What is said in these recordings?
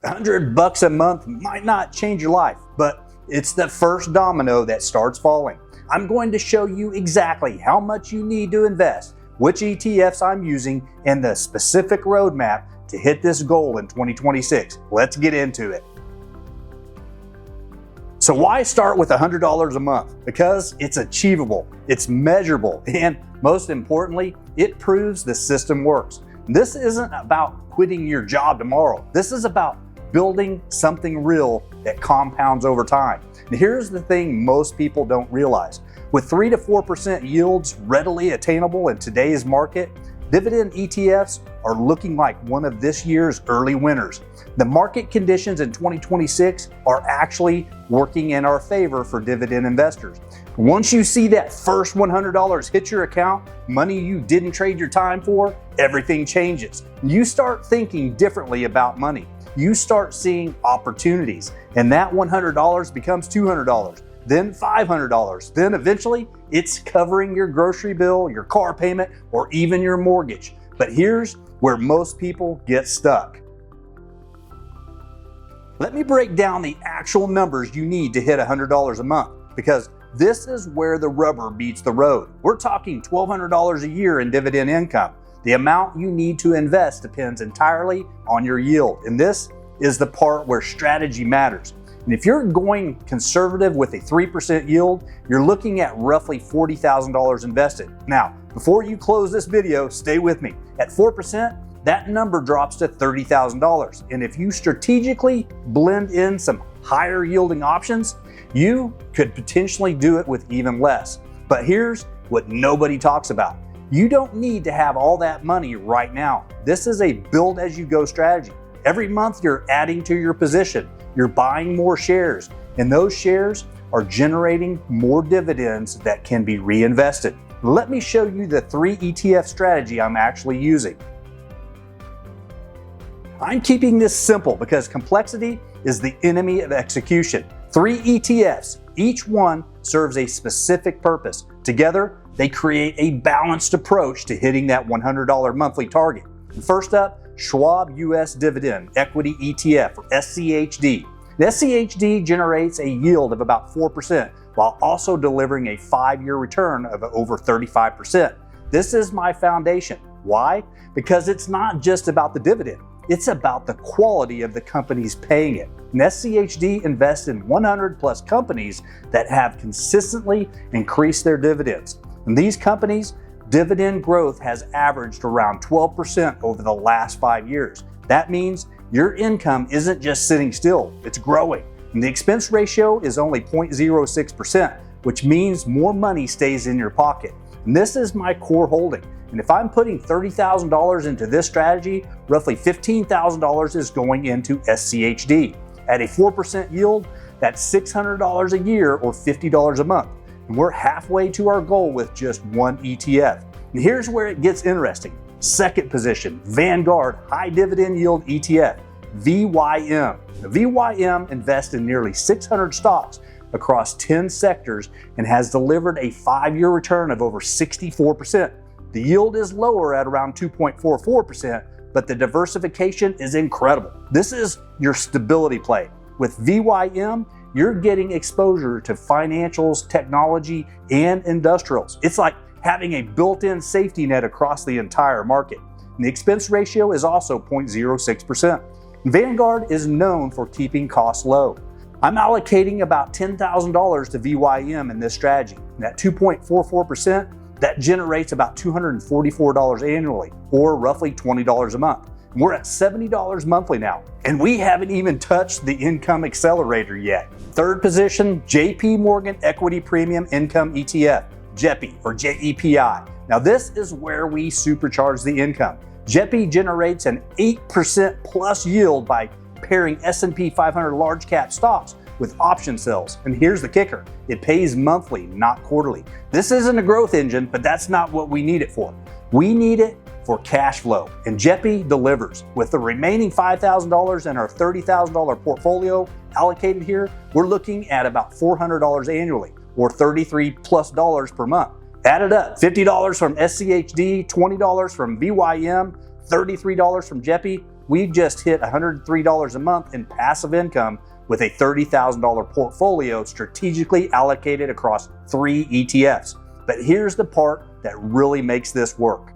$100 a month might not change your life, but it's the first domino that starts falling. I'm going to show you exactly how much you need to invest, which ETFs I'm using, and the specific roadmap to hit this goal in 2026. Let's get into it. So why start with $100 a month? Because it's achievable, it's measurable, and most importantly, it proves the system works. This isn't about quitting your job tomorrow. This is about building something real that compounds over time. And here's the thing most people don't realize. With 3 to 4% yields readily attainable in today's market, dividend ETFs are looking like one of this year's early winners. The market conditions in 2026 are actually working in our favor for dividend investors. Once you see that first $100 hit your account, money you didn't trade your time for, everything changes. You start thinking differently about money. You start seeing opportunities, and that $100 becomes $200, then $500, then eventually it's covering your grocery bill, your car payment, or even your mortgage. But here's where most people get stuck. Let me break down the actual numbers you need to hit $100 a month, because this is where the rubber meets the road. We're talking $1,200 a year in dividend income. The amount you need to invest depends entirely on your yield, and this is the part where strategy matters. And if you're going conservative with a 3% yield, you're looking at roughly $40,000 invested. Now, before you close this video, stay with me. At 4%, that number drops to $30,000. And if you strategically blend in some higher yielding options, you could potentially do it with even less. But here's what nobody talks about. You don't need to have all that money right now. This is a build as you go strategy. Every month you're adding to your position, you're buying more shares, and those shares are generating more dividends that can be reinvested. Let me show you the 3 ETF strategy I'm actually using. I'm keeping this simple because complexity is the enemy of execution. 3 ETFs, each one serves a specific purpose. Together, they create a balanced approach to hitting that $100 monthly target. And first up, Schwab US Dividend Equity ETF, or SCHD. The SCHD generates a yield of about 4% while also delivering a 5-year return of over 35%. This is my foundation. Why? Because it's not just about the dividend. It's about the quality of the companies paying it. And SCHD invests in 100 plus companies that have consistently increased their dividends. And these companies, dividend growth has averaged around 12% over the last 5 years. That means your income isn't just sitting still, it's growing. And the expense ratio is only 0.06%, which means more money stays in your pocket. And this is my core holding. And if I'm putting $30,000 into this strategy, roughly $15,000 is going into SCHD. At a 4% yield, that's $600 a year or $50 a month. And we're halfway to our goal with just one ETF. And here's where it gets interesting. Second position, Vanguard High Dividend Yield ETF, VYM. The VYM invests in nearly 600 stocks across 10 sectors and has delivered a 5-year return of over 64%. The yield is lower at around 2.44%, but the diversification is incredible. This is your stability play. With VYM, you're getting exposure to financials, technology, and industrials. It's like having a built-in safety net across the entire market. And the expense ratio is also 0.06%. Vanguard is known for keeping costs low. I'm allocating about $10,000 to VYM in this strategy. And at 2.44%, that generates about $244 annually, or roughly $20 a month. We're at $70 monthly now, and we haven't even touched the income accelerator yet. Third position, JP Morgan Equity Premium Income ETF, JEPI or JEPI. Now this is where we supercharge the income. JEPI generates an 8% plus yield by pairing S&P 500 large cap stocks with option sales. And here's the kicker, it pays monthly, not quarterly. This isn't a growth engine, but that's not what we need it for. We need it for cash flow, and JEPI delivers. With the remaining $5,000 in our $30,000 portfolio allocated here, we're looking at about $400 annually, or $33 plus per month. Add it up, $50 from SCHD, $20 from VYM, $33 from JEPI. we've just hit $103 a month in passive income with a $30,000 portfolio strategically allocated across 3 ETFs. But here's the part that really makes this work.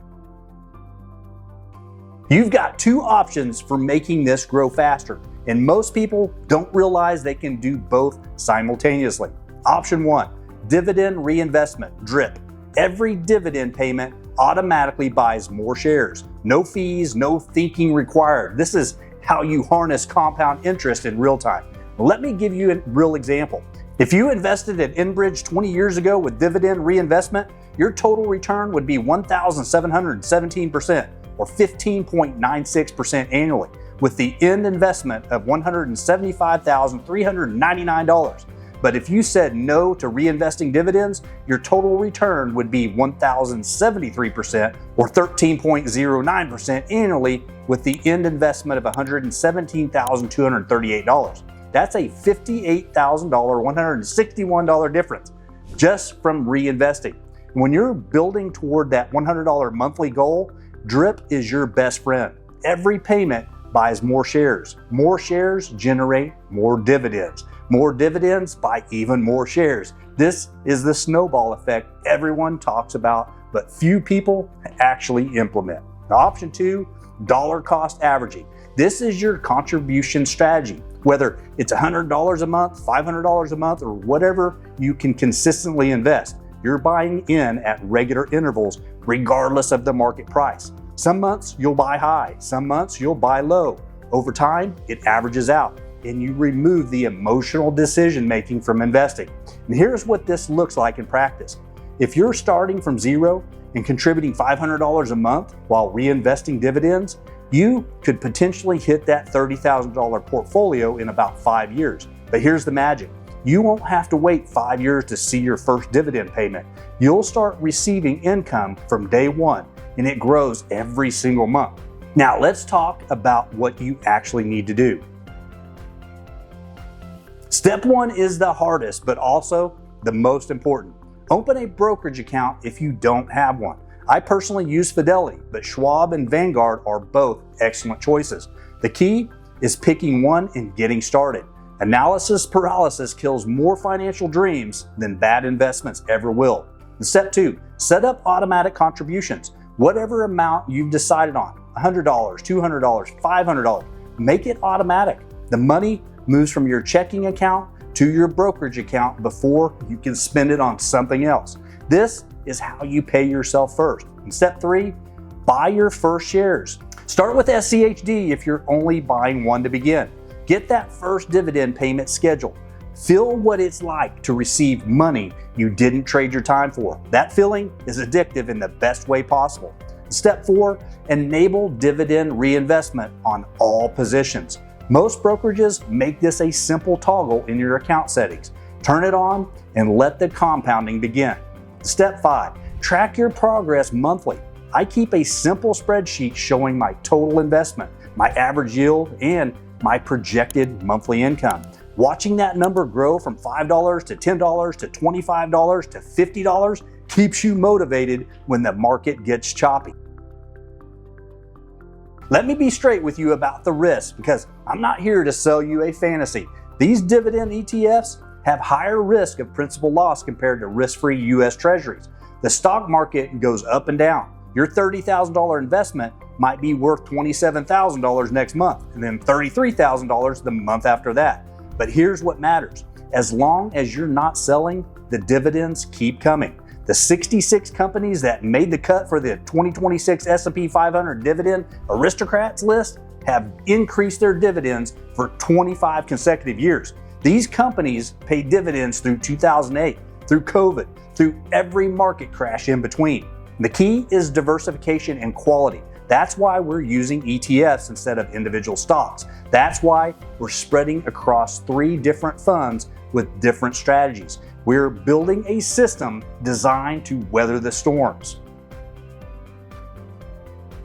You've got 2 options for making this grow faster, and most people don't realize they can do both simultaneously. Option 1, dividend reinvestment, DRIP. Every dividend payment automatically buys more shares. No fees, no thinking required. This is how you harness compound interest in real time. Let me give you a real example. If you invested at Enbridge 20 years ago with dividend reinvestment, your total return would be 1,717%, or 15.96% annually, with the end investment of $175,399. But if you said no to reinvesting dividends, your total return would be 1,073%, or 13.09% annually, with the end investment of $117,238. That's a $58,000, $161 difference just from reinvesting. When you're building toward that $100 monthly goal, DRIP is your best friend. Every payment buys more shares. More shares generate more dividends. More dividends buy even more shares. This is the snowball effect everyone talks about, but few people actually implement. Now, option 2, dollar cost averaging. This is your contribution strategy. Whether it's $100 a month, $500 a month, or whatever you can consistently invest, you're buying in at regular intervals regardless of the market price. Some months you'll buy high, some months you'll buy low. Over time, it averages out, and you remove the emotional decision making from investing. And here's what this looks like in practice. If you're starting from zero and contributing $500 a month while reinvesting dividends, you could potentially hit that $30,000 portfolio in about 5 years. But here's the magic. You won't have to wait 5 years to see your first dividend payment. You'll start receiving income from day one, and it grows every single month. Now let's talk about what you actually need to do. Step 1 is the hardest, but also the most important. Open a brokerage account if you don't have one. I personally use Fidelity, but Schwab and Vanguard are both excellent choices. The key is picking one and getting started. Analysis paralysis kills more financial dreams than bad investments ever will. And step 2, set up automatic contributions. Whatever amount you've decided on, $100, $200, $500, make it automatic. The money moves from your checking account to your brokerage account before you can spend it on something else. This is how you pay yourself first. And step 3, buy your first shares. Start with SCHD if you're only buying one to begin. Get that first dividend payment scheduled. Feel what it's like to receive money you didn't trade your time for. That feeling is addictive in the best way possible. Step 4, enable dividend reinvestment on all positions. Most brokerages make this a simple toggle in your account settings. Turn it on and let the compounding begin. Step 5, track your progress monthly. I keep a simple spreadsheet showing my total investment, my average yield, and my projected monthly income. Watching that number grow from $5 to $10 to $25 to $50 keeps you motivated when the market gets choppy. Let me be straight with you about the risk, because I'm not here to sell you a fantasy. These dividend ETFs have higher risk of principal loss compared to risk-free US Treasuries. The stock market goes up and down. Your $30,000 investment might be worth $27,000 next month, and then $33,000 the month after that. But here's what matters. As long as you're not selling, the dividends keep coming. The 66 companies that made the cut for the 2026 S&P 500 Dividend Aristocrats list have increased their dividends for 25 consecutive years. These companies paid dividends through 2008, through COVID, through every market crash in between. The key is diversification and quality. That's why we're using ETFs instead of individual stocks. That's why we're spreading across 3 different funds with different strategies. We're building a system designed to weather the storms.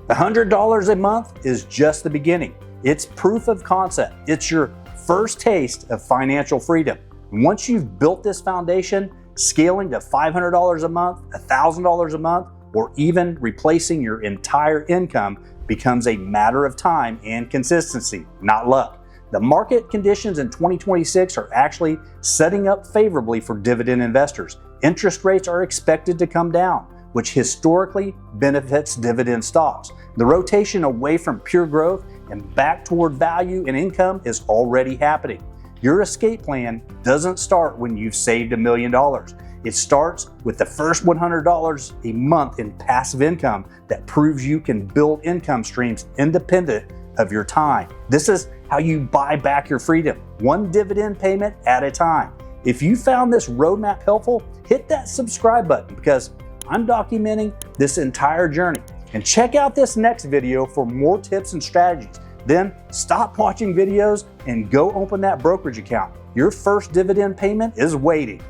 $100 a month is just the beginning. It's proof of concept. It's your first taste of financial freedom. And once you've built this foundation, scaling to $500 a month, $1,000 a month, or even replacing your entire income becomes a matter of time and consistency, not luck. The market conditions in 2026 are actually setting up favorably for dividend investors. Interest rates are expected to come down, which historically benefits dividend stocks. The rotation away from pure growth and back toward value and income is already happening. Your escape plan doesn't start when you've saved $1 million. It starts with the first $100 a month in passive income that proves you can build income streams independent of your time. This is how you buy back your freedom, one dividend payment at a time. If you found this roadmap helpful, hit that subscribe button because I'm documenting this entire journey. And check out this next video for more tips and strategies. Then stop watching videos and go open that brokerage account. Your first dividend payment is waiting.